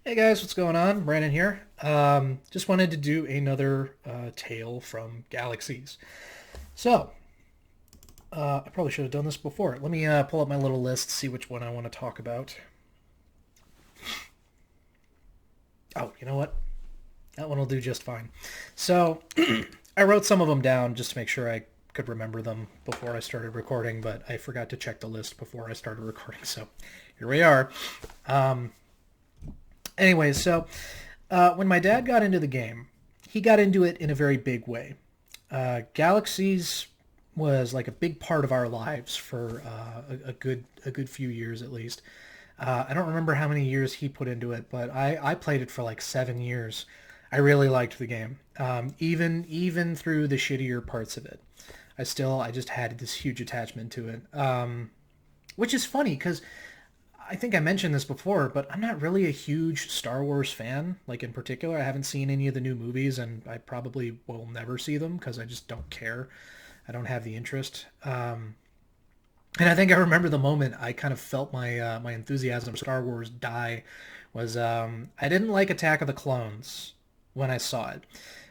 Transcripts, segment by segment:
Hey guys, what's going on? Brandon here. Just wanted to do another tale from Galaxies. So, I probably should have done this before. Let me pull up my little list, see which one I want to talk about. Oh, you know what? That one will do just fine. So, I wrote some of them down just to make sure I could remember them before I started recording, but I forgot to check the list before I started recording, so here we are. Um, Anyways, so when my dad got into the game, he got into it in a very big way. Galaxies was like a big part of our lives for a good few years at least. I don't remember how many years he put into it, but I played it for like 7 years. I really liked the game, even through the shittier parts of it. I just had this huge attachment to it, which is funny because I think I mentioned this before, but I'm not really a huge Star Wars fan. Like in particular, I haven't seen any of the new movies, and I probably will never see them because I just don't care. I don't have the interest. And I think I remember the moment I kind of felt my enthusiasm for Star Wars die was I didn't like Attack of the Clones when I saw it.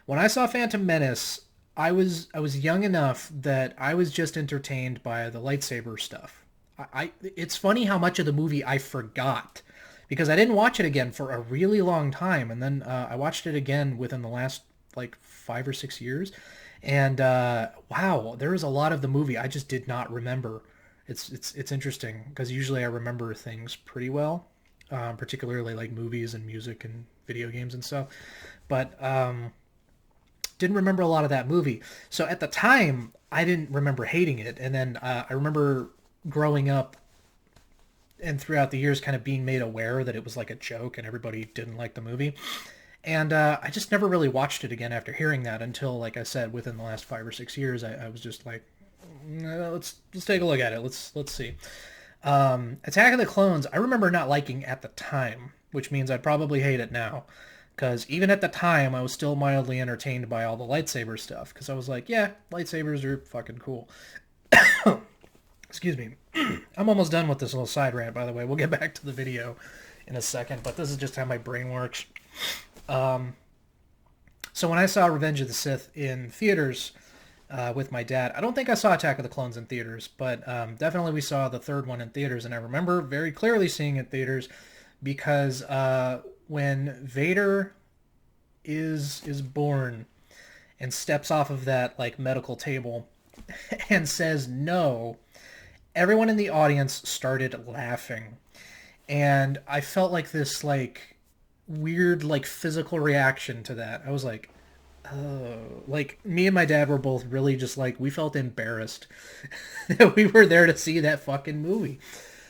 When I saw Phantom Menace, I was young enough that I was just entertained by the lightsaber stuff. It's funny how much of the movie I forgot because I didn't watch it again for a really long time, and then I watched it again within the last like 5 or 6 years, and wow, there is a lot of the movie I just did not remember. It's interesting because usually I remember things pretty well, particularly like movies and music and video games and stuff, but didn't remember a lot of that movie. So at the time, I didn't remember hating it, and then I remember growing up and throughout the years kind of being made aware that it was like a joke and everybody didn't like the movie. And I just never really watched it again after hearing that until, like I said, within the last 5 or 6 years, I was just like, let's take a look at it. Let's see. Attack of the Clones, I remember not liking at the time, which means I'd probably hate it now. Because even at the time, I was still mildly entertained by all the lightsaber stuff. Because I was like, yeah, lightsabers are fucking cool. Excuse me. I'm almost done with this little side rant, by the way. We'll get back to the video in a second, but this is just how my brain works. So when I saw Revenge of the Sith in theaters with my dad, I don't think I saw Attack of the Clones in theaters, but definitely we saw the third one in theaters, and I remember very clearly seeing it in theaters because when Vader is born and steps off of that like medical table and says no, everyone in the audience started laughing, and I felt like this like weird like physical reaction to that. I was like, oh, like me and my dad were both really just like we felt embarrassed that we were there to see that fucking movie.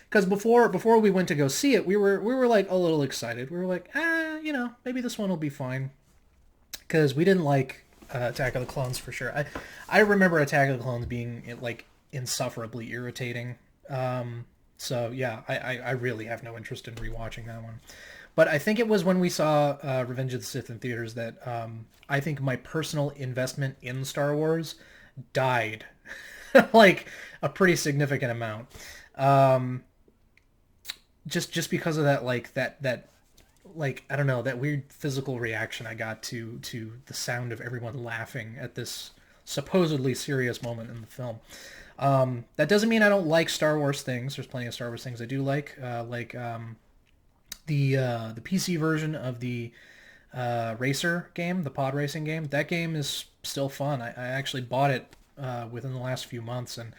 Because before we went to go see it, we were like a little excited. We were like, maybe this one will be fine. Because we didn't like Attack of the Clones for sure. I remember Attack of the Clones being like insufferably irritating. So yeah, I really have no interest in rewatching that one. But I think it was when we saw Revenge of the Sith in theaters that I think my personal investment in Star Wars died like a pretty significant amount. Um, just because of that that like I don't know, that weird physical reaction I got to the sound of everyone laughing at this supposedly serious moment in the film. That doesn't mean I don't like Star Wars things. There's plenty of Star Wars things I do like the PC version of the racer game, the pod racing game. That game is still fun. I actually bought it within the last few months, and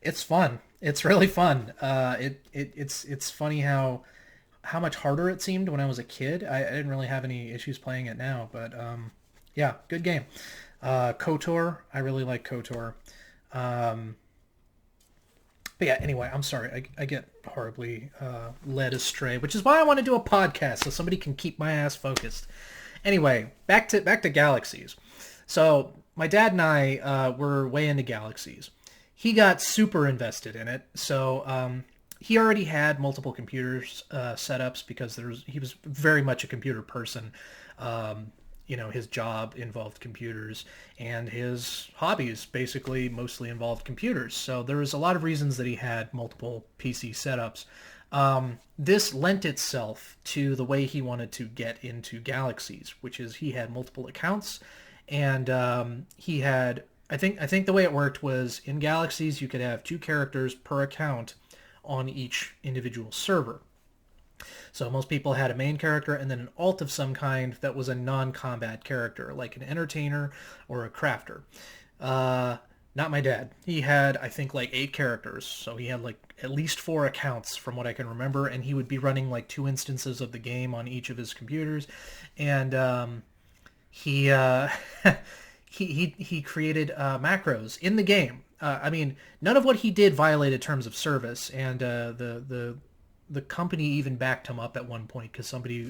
it's fun. It's really fun. It's funny how much harder it seemed when I was a kid. I didn't really have any issues playing it now, but yeah, good game. KOTOR, I really like KOTOR. Um, but yeah, anyway, I'm sorry. I get horribly led astray, which is why I want to do a podcast so somebody can keep my ass focused. Anyway, back to Galaxies. So my dad and I were way into Galaxies. He got super invested in it, so he already had multiple computers setups because he was very much a computer person. Um, his job involved computers, and his hobbies basically mostly involved computers. So there was a lot of reasons that he had multiple PC setups. This lent itself to the way he wanted to get into Galaxies, which is he had multiple accounts, and he had. I think the way it worked was in Galaxies you could have 2 characters per account on each individual server. So most people had a main character and then an alt of some kind that was a non-combat character, like an entertainer or a crafter. Uh, Not my dad. He had, I think, like 8 characters. So he had like at least 4 accounts from what I can remember, and he would be running like 2 instances of the game on each of his computers. And he he created macros in the game. I mean, none of what he did violated terms of service, and the company even backed him up at one point because somebody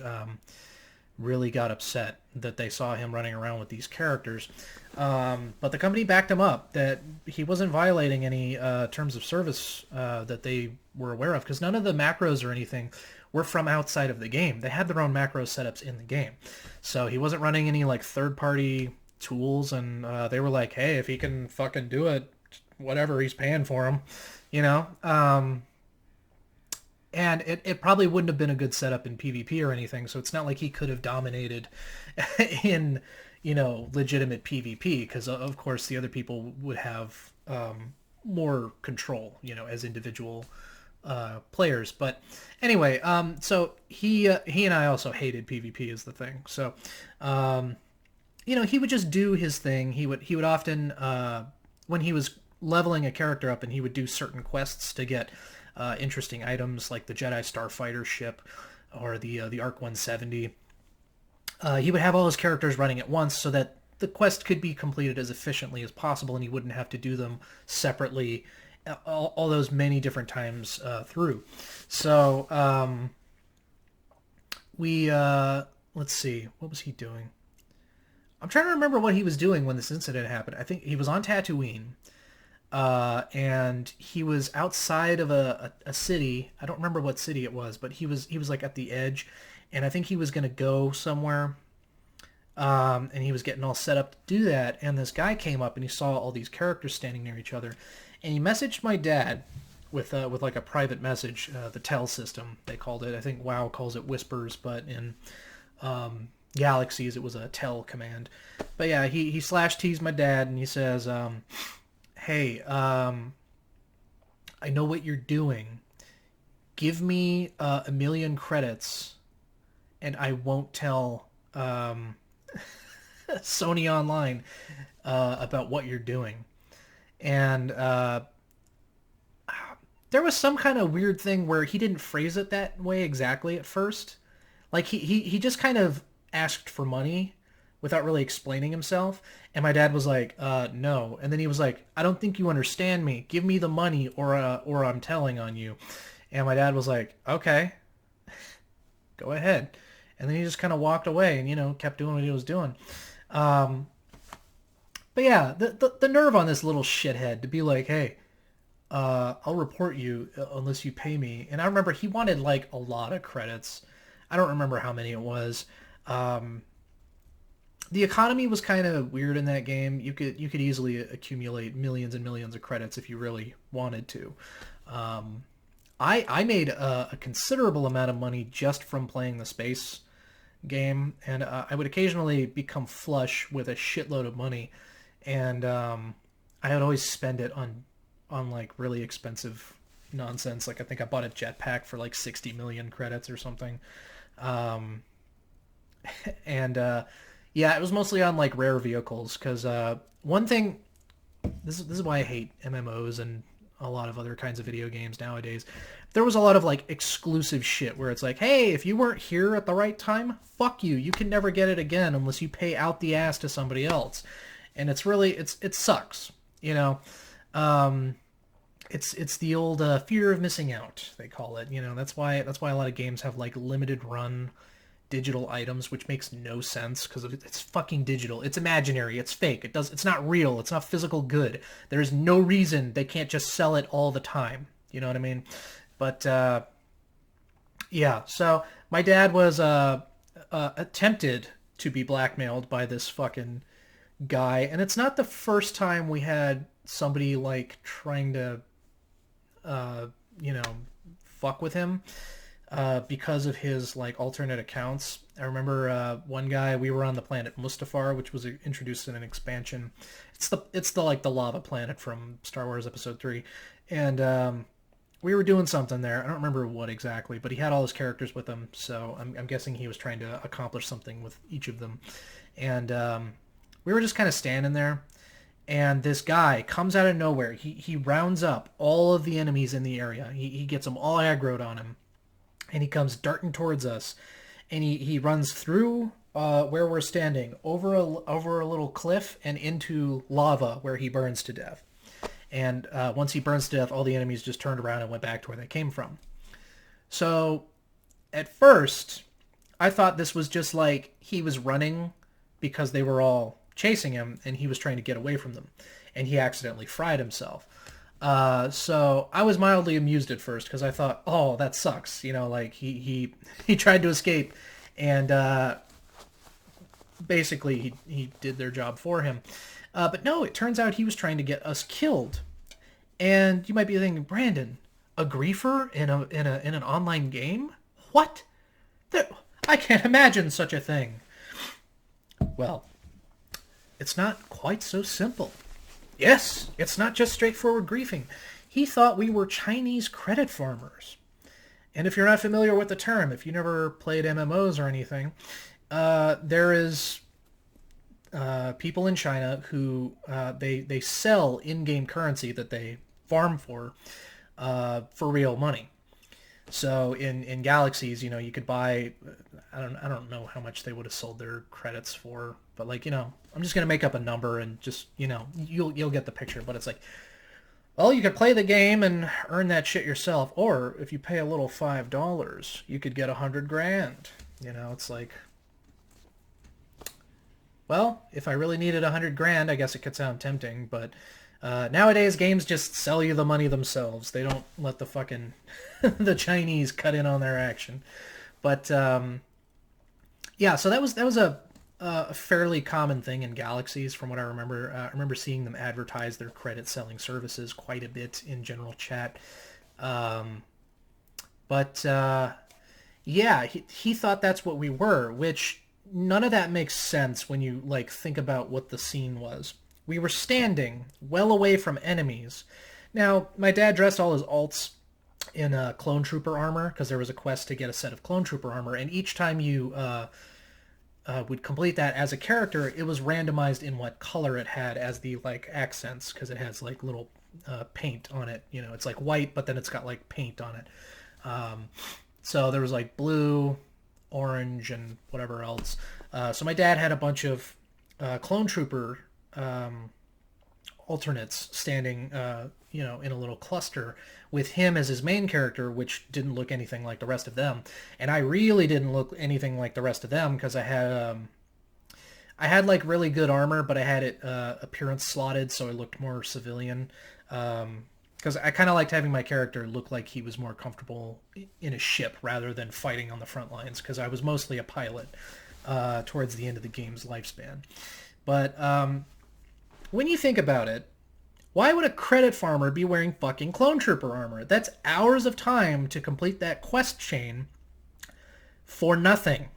really got upset that they saw him running around with these characters. But the company backed him up that he wasn't violating any terms of service that they were aware of, because none of the macros or anything were from outside of the game. They had their own macro setups in the game. So he wasn't running any like third-party tools, and they were like, hey, if he can fucking do it, whatever, he's paying for him, you know? And it probably wouldn't have been a good setup in PvP or anything, so it's not like he could have dominated in, legitimate PvP, because of course the other people would have more control, as individual players. But anyway, so he and I also hated PvP is the thing. So, he would just do his thing. He would often, when he was leveling a character up, and he would do certain quests to get interesting items like the Jedi Starfighter ship or the Arc 170. He would have all his characters running at once so that the quest could be completed as efficiently as possible, and he wouldn't have to do them separately all those many different times through. So let's see, what was he doing? I'm trying to remember what he was doing when this incident happened. I think he was on Tatooine. And he was outside of a city. I don't remember what city it was, but he was like at the edge, and I think he was gonna go somewhere. And he was getting all set up to do that, and this guy came up and he saw all these characters standing near each other, and he messaged my dad with like a private message, the tell system they called it. I think WoW calls it whispers, but in Galaxies it was a tell command. But yeah, he slash teased my dad, and he says, hey, I know what you're doing. Give me 1,000,000 credits, and I won't tell Sony Online about what you're doing. And there was some kind of weird thing where he didn't phrase it that way exactly at first. Like he just kind of asked for money without really explaining himself. And my dad was like, no. And then he was like, I don't think you understand me. Give me the money or I'm telling on you. And my dad was like, okay, go ahead. And then he just kind of walked away and, kept doing what he was doing. But yeah, the nerve on this little shithead to be like, hey, I'll report you unless you pay me. And I remember he wanted like a lot of credits. I don't remember how many it was. The economy was kind of weird in that game. You could easily accumulate millions and millions of credits if you really wanted to. I made a considerable amount of money just from playing the space game, and I would occasionally become flush with a shitload of money, and I would always spend it on like really expensive nonsense. Like I think I bought a jetpack for like 60 million credits or something. And yeah, it was mostly on like rare vehicles, because one thing, this is why I hate MMOs and a lot of other kinds of video games nowadays. There was a lot of like exclusive shit where it's like, hey, if you weren't here at the right time, fuck you. You can never get it again unless you pay out the ass to somebody else. And it's really, it sucks, It's the old fear of missing out, they call it. That's why a lot of games have like limited run digital items, which makes no sense because it's fucking digital. It's imaginary. It's fake. It's not real. It's not physical good. There is no reason they can't just sell it all the time. You know what I mean? But yeah. So my dad was attempted to be blackmailed by this fucking guy, and it's not the first time we had somebody like trying to, fuck with him because of his like alternate accounts. I remember one guy, we were on the planet Mustafar, which was introduced in an expansion. It's the like the lava planet from Star Wars Episode 3, and we were doing something there. I don't remember what exactly, but he had all his characters with him, so I'm guessing he was trying to accomplish something with each of them. And we were just kind of standing there, and this guy comes out of nowhere. He rounds up all of the enemies in the area. He gets them all aggroed on him, and he comes darting towards us, and he runs through where we're standing, over a little cliff and into lava where he burns to death. And once he burns to death, all the enemies just turned around and went back to where they came from. So at first, I thought this was just like he was running because they were all chasing him and he was trying to get away from them. And he accidentally fried himself. So I was mildly amused at first because I thought, oh, that sucks. You know, like he tried to escape and basically he did their job for him. But no, it turns out he was trying to get us killed. And you might be thinking, Brandon, a griefer in an online game? What? I can't imagine such a thing. Well, it's not quite so simple. Yes, it's not just straightforward griefing. He thought we were Chinese credit farmers. And if you're not familiar with the term, if you never played MMOs or anything, there is people in China who they sell in-game currency that they farm for real money. So in Galaxies, you know, you could buy, I don't know how much they would have sold their credits for, but like, you know, I'm just gonna make up a number and just, you know, you'll get the picture. But it's like, well, you could play the game and earn that shit yourself, or if you pay a little $5, you could get 100 grand. You know, it's like, well, if I really needed 100 grand, I guess it could sound tempting, but nowadays games just sell you the money themselves. They don't let the fucking the Chinese cut in on their action. But yeah, so that was a fairly common thing in Galaxies, from what I remember. I remember seeing them advertise their credit selling services quite a bit in general chat. But yeah, he thought that's what we were, which none of that makes sense when you like think about what the scene was. We were standing well away from enemies. Now, my dad dressed all his alts in clone trooper armor because there was a quest to get a set of clone trooper armor, and each time you would complete that as a character, it was randomized in what color it had as the like accents, because it has like little paint on it. You know, it's like white, but then it's got like paint on it. So there was like blue, orange, and whatever else. So my dad had a bunch of clone trooper alternates standing, you know, in a little cluster with him as his main character, which didn't look anything like the rest of them. And I really didn't look anything like the rest of them because I had like really good armor, but I had it appearance slotted, so I looked more civilian. Because I kind of liked having my character look like he was more comfortable in a ship rather than fighting on the front lines, because I was mostly a pilot towards the end of the game's lifespan. But when you think about it, why would a credit farmer be wearing fucking clone trooper armor? That's hours of time to complete that quest chain for nothing.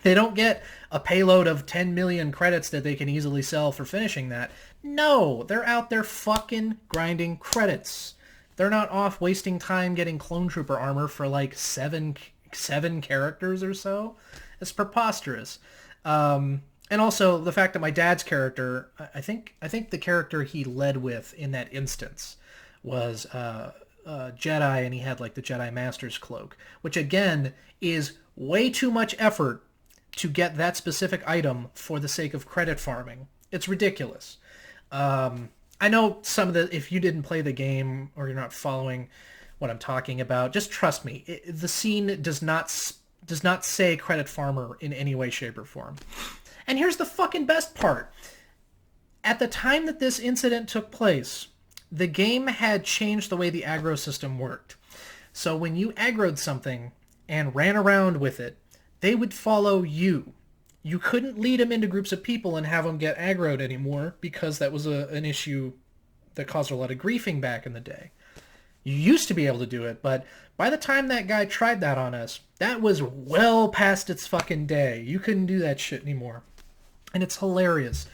They don't get a payload of 10 million credits that they can easily sell for finishing that. No, they're out there fucking grinding credits. They're not off wasting time getting clone trooper armor for like seven characters or so. It's preposterous. And also the fact that my dad's character, I think the character he led with in that instance was Jedi, and he had like the Jedi Master's cloak, which again is way too much effort to get that specific item for the sake of credit farming. It's ridiculous. I know some of the, if you didn't play the game or you're not following what I'm talking about, just trust me. The scene does not say credit farmer in any way, shape, or form. And here's the fucking best part. At the time that this incident took place, the game had changed the way the aggro system worked. So when you aggroed something and ran around with it, they would follow you. You couldn't lead them into groups of people and have them get aggroed anymore, because that was an issue that caused a lot of griefing back in the day. You used to be able to do it, but by the time that guy tried that on us, that was well past its fucking day. You couldn't do that shit anymore. And it's hilarious.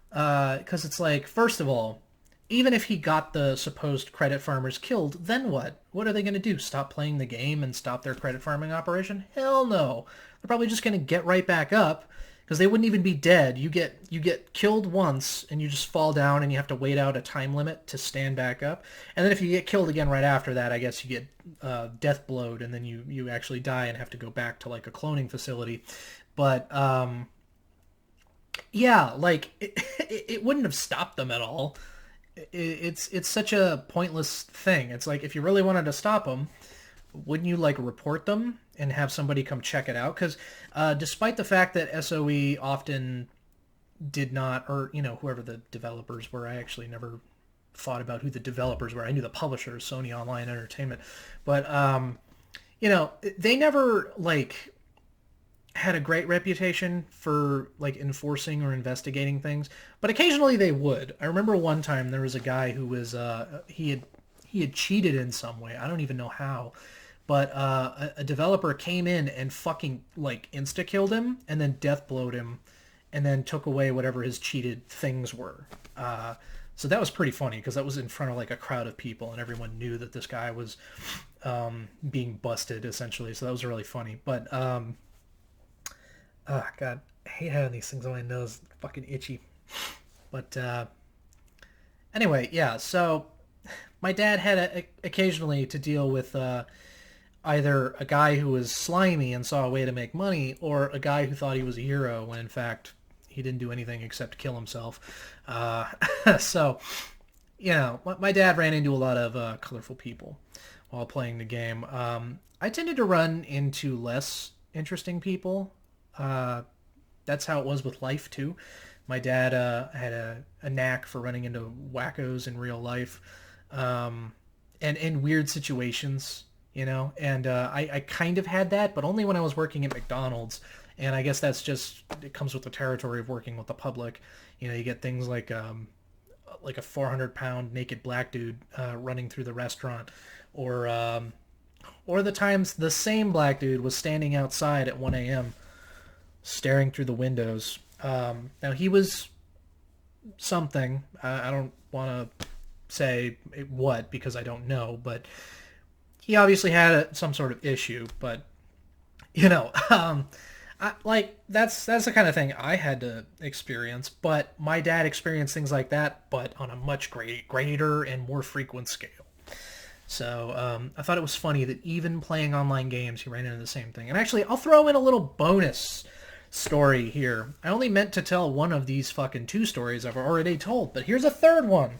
Because it's like, first of all, even if he got the supposed credit farmers killed, then what? What are they going to do? Stop playing the game and stop their credit farming operation? Hell no. They're probably just going to get right back up because they wouldn't even be dead. You get killed once and you just fall down and you have to wait out a time limit to stand back up. And then if you get killed again right after that, I guess you get death blowed and then you actually die and have to go back to like a cloning facility. But yeah, like it wouldn't have stopped them at all. It's such a pointless thing. It's like if you really wanted to stop them, wouldn't you like report them and have somebody come check it out? Because despite the fact that SOE often did not, or whoever the developers were, I actually never thought about who the developers were. I knew the publishers, Sony Online Entertainment, but they never like had a great reputation for like enforcing or investigating things, but occasionally they would. I remember one time there was a guy who was he had cheated in some way. I don't even know how, but a developer came in and fucking like insta killed him and then death blowed him, and then took away whatever his cheated things were. So that was pretty funny because that was in front of like a crowd of people and everyone knew that this guy was being busted essentially. So that was really funny, but. Oh, God, I hate having these things on my nose. They're fucking itchy. But anyway, yeah, so my dad had occasionally to deal with either a guy who was slimy and saw a way to make money, or a guy who thought he was a hero when in fact he didn't do anything except kill himself. So, my dad ran into a lot of colorful people while playing the game. I tended to run into less interesting people. That's how it was with life too. My dad had a knack for running into wackos in real life, and in weird situations, and I kind of had that, but only when I was working at McDonald's. And I guess that's just, it comes with the territory of working with the public. You get things like a 400-pound naked black dude running through the restaurant, or the times the same black dude was standing outside at 1 a.m. staring through the windows. Now he was something. I don't want to say what because I don't know, but he obviously had some sort of issue. But that's the kind of thing I had to experience. But my dad experienced things like that, but on a much greater and more frequent scale. So I thought it was funny that even playing online games, he ran into the same thing. And actually, I'll throw in a little bonus story here. I only meant to tell one of these fucking two stories I've already told, but here's a third one.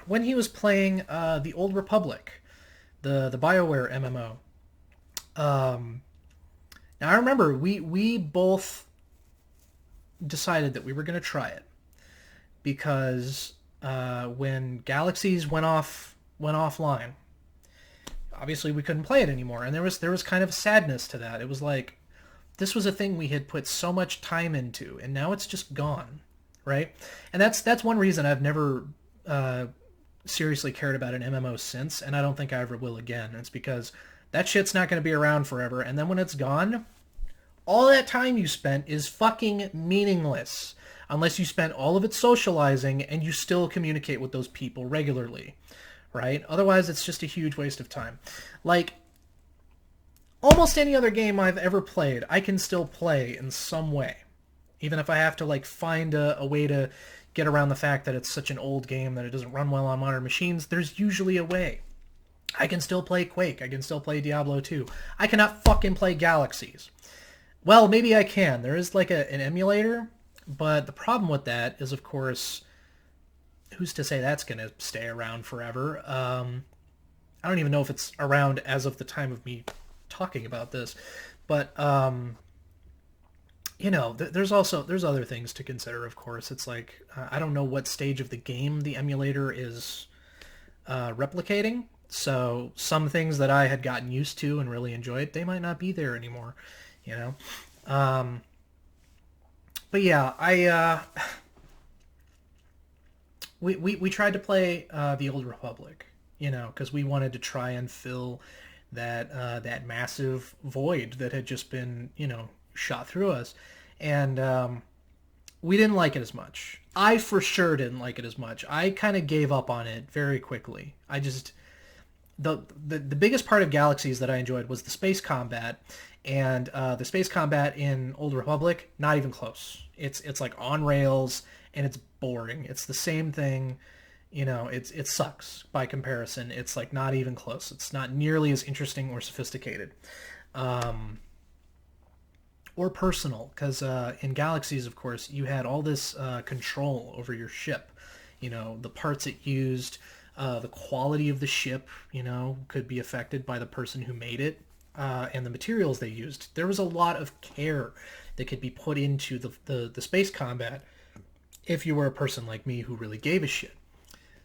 When he was playing the Old Republic, the BioWare MMO. Now I remember we both decided that we were going to try it because when Galaxies went offline, obviously we couldn't play it anymore, and there was kind of sadness to that. It was like, this was a thing we had put so much time into, and now it's just gone, right? And that's one reason I've never seriously cared about an MMO since, and I don't think I ever will again. It's because that shit's not going to be around forever, and then when it's gone, all that time you spent is fucking meaningless unless you spent all of it socializing and you still communicate with those people regularly, right? Otherwise, it's just a huge waste of time. Like, almost any other game I've ever played, I can still play in some way. Even if I have to like find a way to get around the fact that it's such an old game that it doesn't run well on modern machines, there's usually a way. I can still play Quake. I can still play Diablo 2. I cannot fucking play Galaxies. Well, maybe I can. There is like an emulator, but the problem with that is, of course, who's to say that's going to stay around forever? I don't even know if it's around as of the time of me talking about this, but there's other things to consider. Of course, it's like I don't know what stage of the game the emulator is replicating, so some things that I had gotten used to and really enjoyed, they might not be there anymore, but yeah, we tried to play the Old Republic, because we wanted to try and fill that massive void that had just been, shot through us. And we didn't like it as much. I for sure didn't like it as much. I kind of gave up on it very quickly. I just the biggest part of Galaxies that I enjoyed was the space combat, and the space combat in Old Republic, not even close. It's like on rails and it's boring. It's the same thing. It sucks by comparison. It's like not even close. It's not nearly as interesting or sophisticated. Or personal, because in Galaxies, of course, you had all this control over your ship. The parts it used, the quality of the ship, could be affected by the person who made it, and the materials they used. There was a lot of care that could be put into the space combat if you were a person like me who really gave a shit.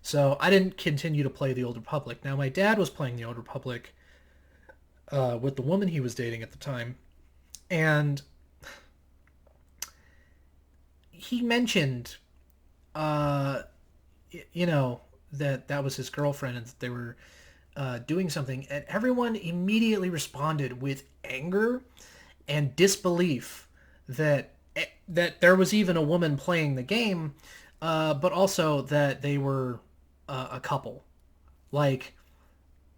So I didn't continue to play the Old Republic. Now, my dad was playing the Old Republic with the woman he was dating at the time, and he mentioned, that was his girlfriend and that they were doing something, and everyone immediately responded with anger and disbelief that there was even a woman playing the game, but also that they were a couple. Like,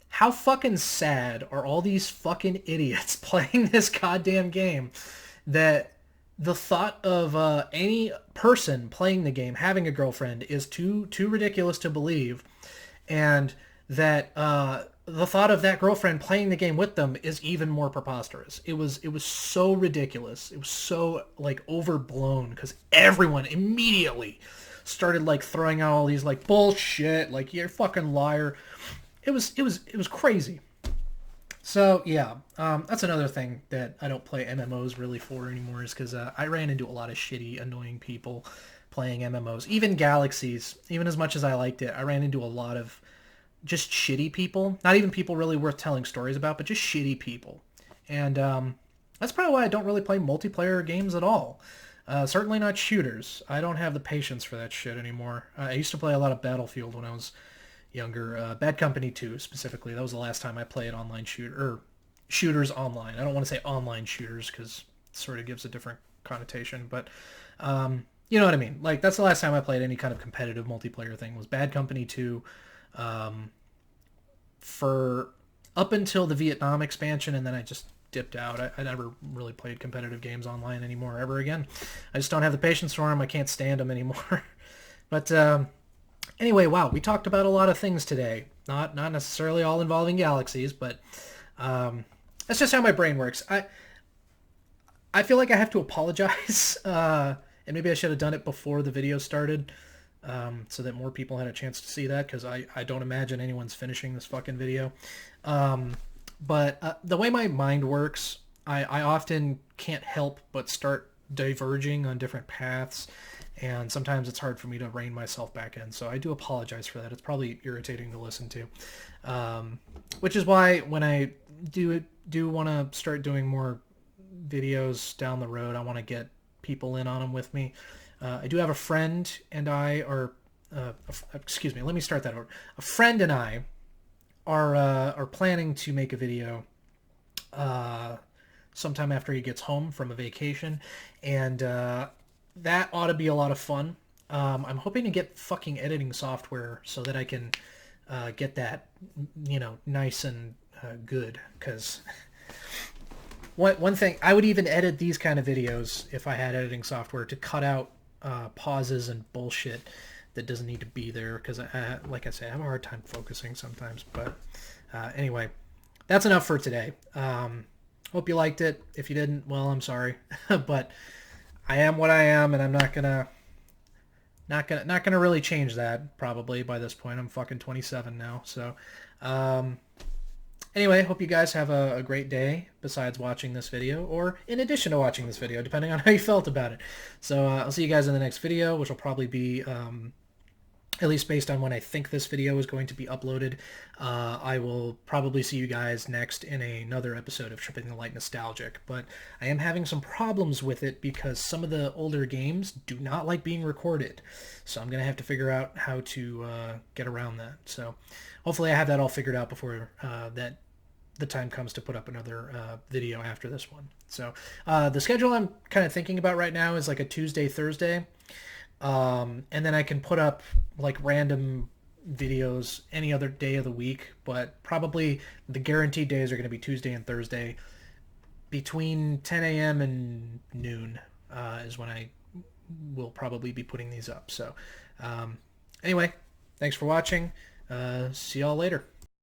how fucking sad are all these fucking idiots playing this goddamn game that the thought of any person playing the game having a girlfriend is too ridiculous to believe, and that the thought of that girlfriend playing the game with them is even more preposterous. It was so ridiculous. It was so like overblown, because everyone immediately started like throwing out all these like bullshit, like you're a fucking liar. It was crazy. So yeah, that's another thing that I don't play MMOs really for anymore, is because I ran into a lot of shitty, annoying people playing MMOs. Even Galaxies, even as much as I liked it, I ran into a lot of just shitty people. Not even people really worth telling stories about, but just shitty people. And that's probably why I don't really play multiplayer games at all. Certainly not shooters. I don't have the patience for that shit anymore. I used to play a lot of Battlefield when I was younger. Bad Company 2 specifically. That was the last time I played online shooters online. I don't want to say online shooters because it sort of gives a different connotation, but you know what I mean. Like, that's the last time I played any kind of competitive multiplayer thing, was Bad Company 2. For up until the Vietnam expansion, and then I just dipped out. I never really played competitive games online anymore ever again. I just don't have the patience for them. I can't stand them anymore. But anyway, wow, we talked about a lot of things today. Not necessarily all involving Galaxies, but that's just how my brain works. I feel like I have to apologize, and maybe I should have done it before the video started, so that more people had a chance to see that, because I don't imagine anyone's finishing this fucking video. But the way my mind works, I often can't help but start diverging on different paths, and sometimes it's hard for me to rein myself back in. So I do apologize for that. It's probably irritating to listen to, which is why when I do want to start doing more videos down the road, I want to get people in on them with me. I do have a friend and I are, excuse me, let me start that over. A friend and I are planning to make a video sometime after he gets home from a vacation, and that ought to be a lot of fun. I'm hoping to get fucking editing software so that I can get that, nice and good, because one thing, I would even edit these kind of videos if I had editing software to cut out pauses and bullshit that doesn't need to be there, because like I say, I have a hard time focusing sometimes. But anyway, that's enough for today. Hope you liked it. If you didn't, well, I'm sorry. But I am what I am, and I'm not gonna really change that probably by this point. I'm fucking 27 now. So anyway, hope you guys have a great day besides watching this video, or in addition to watching this video, depending on how you felt about it. So I'll see you guys in the next video, which will probably be at least based on when I think this video is going to be uploaded. I will probably see you guys next in another episode of Tripping the Light Nostalgic, but I am having some problems with it because some of the older games do not like being recorded, so I'm going to have to figure out how to get around that. So hopefully I have that all figured out before that the time comes to put up another video after this one. So the schedule I'm kind of thinking about right now is like a Tuesday, Thursday. And then I can put up like random videos any other day of the week, but probably the guaranteed days are going to be Tuesday and Thursday between 10 a.m. and noon is when I will probably be putting these up. So anyway, thanks for watching. See y'all later.